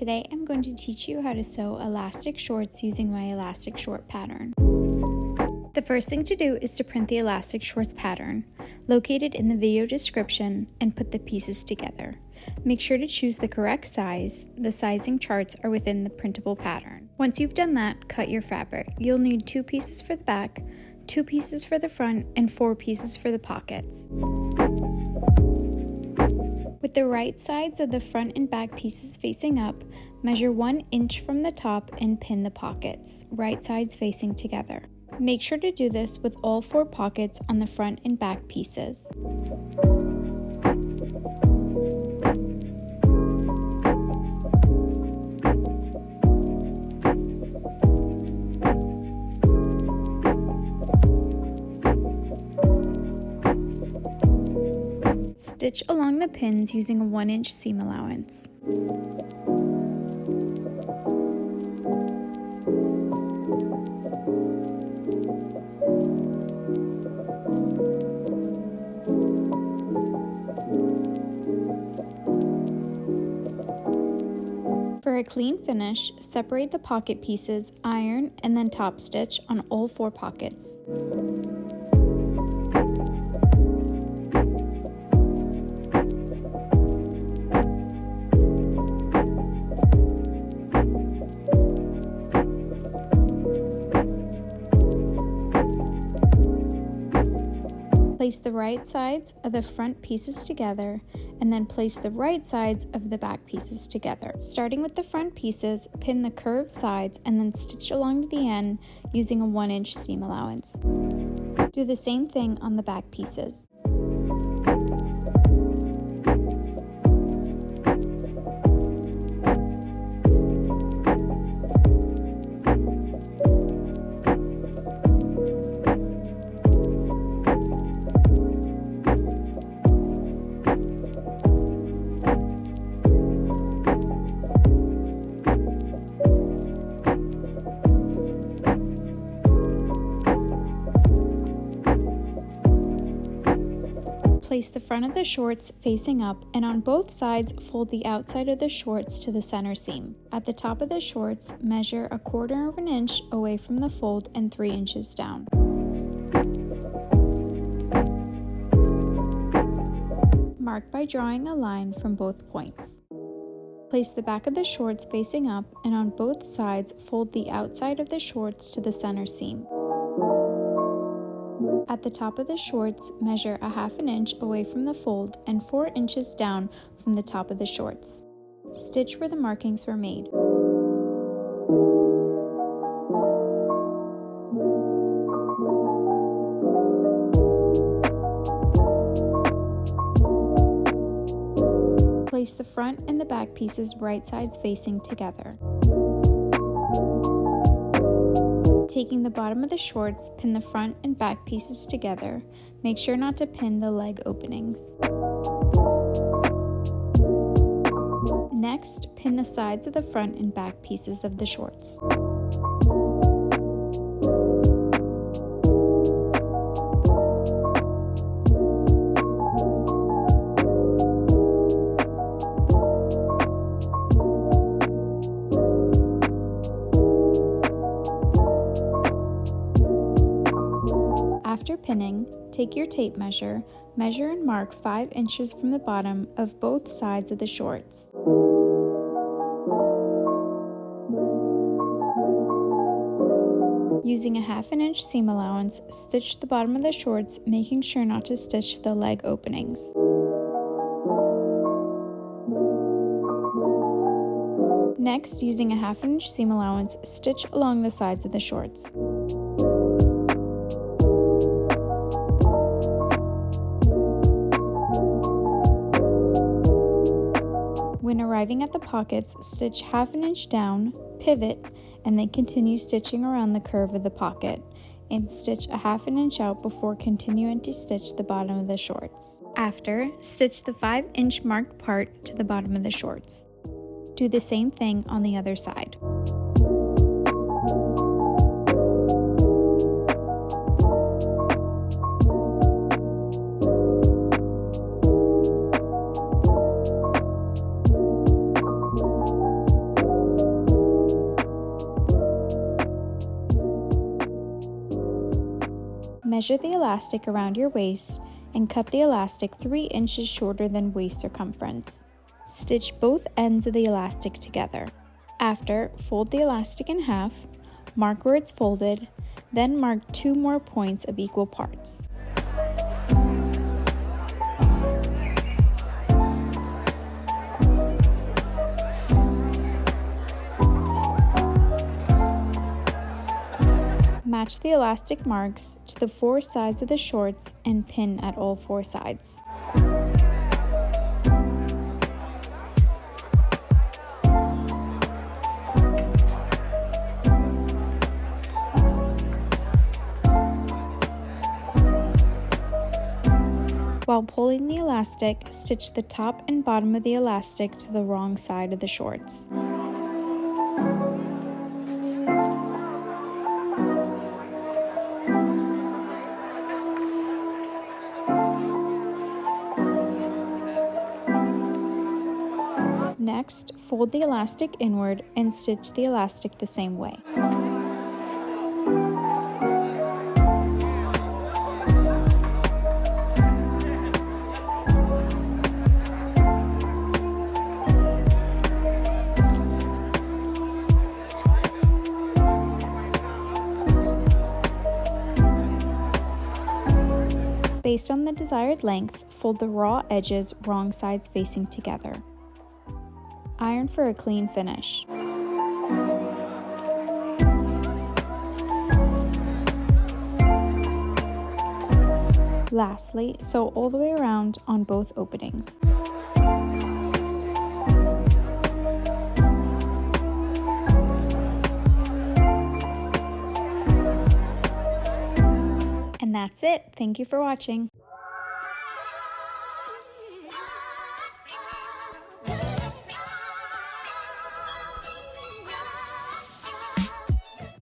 today I'm going to teach you how to sew elastic shorts using my elastic short pattern. The first thing to do is to print the elastic shorts pattern, located in the video description, and put the pieces together. Make sure to choose the correct size. The sizing charts are within the printable pattern. Once you've done that, cut your fabric. You'll need 2 pieces for the back, 2 pieces for the front, and 4 pieces for the pockets. With the right sides of the front and back pieces facing up, measure 1 inch from the top and pin the pockets, right sides facing together. Make sure to do this with all 4 pockets on the front and back pieces. Stitch along the pins using a 1-inch seam allowance. For a clean finish, separate the pocket pieces, iron, and then top stitch on all 4 pockets. Place the right sides of the front pieces together and then place the right sides of the back pieces together. Starting with the front pieces, pin the curved sides and then stitch along to the end using a 1-inch seam allowance. Do the same thing on the back pieces. Place the front of the shorts facing up, and on both sides fold the outside of the shorts to the center seam. At the top of the shorts, measure 1/4 inch away from the fold and 3 inches down. Mark by drawing a line from both points. Place the back of the shorts facing up, and on both sides fold the outside of the shorts to the center seam. At the top of the shorts, measure 1/2 inch away from the fold and 4 inches down from the top of the shorts. Stitch where the markings were made. Place the front and the back pieces right sides facing together. Taking the bottom of the shorts, pin the front and back pieces together. Make sure not to pin the leg openings. Next, pin the sides of the front and back pieces of the shorts. After pinning, take your tape measure, measure and mark 5 inches from the bottom of both sides of the shorts. Using a 1/2 inch seam allowance, stitch the bottom of the shorts, making sure not to stitch the leg openings. Next, using a 1/2 inch seam allowance, stitch along the sides of the shorts. When arriving at the pockets, stitch 1/2 inch down, pivot, and then continue stitching around the curve of the pocket, and stitch a 1/2 inch out before continuing to stitch the bottom of the shorts. After, stitch the 5 inch marked part to the bottom of the shorts. Do the same thing on the other side. Measure the elastic around your waist and cut the elastic 3 inches shorter than waist circumference. Stitch both ends of the elastic together. After, fold the elastic in half, mark where it's folded, then mark 2 more points of equal parts. Match the elastic marks to the 4 sides of the shorts and pin at all 4 sides. While pulling the elastic, stitch the top and bottom of the elastic to the wrong side of the shorts. Next, fold the elastic inward and stitch the elastic the same way. Based on the desired length, fold the raw edges wrong sides facing together. Iron for a clean finish. Lastly, sew all the way around on both openings. And that's it. Thank you for watching.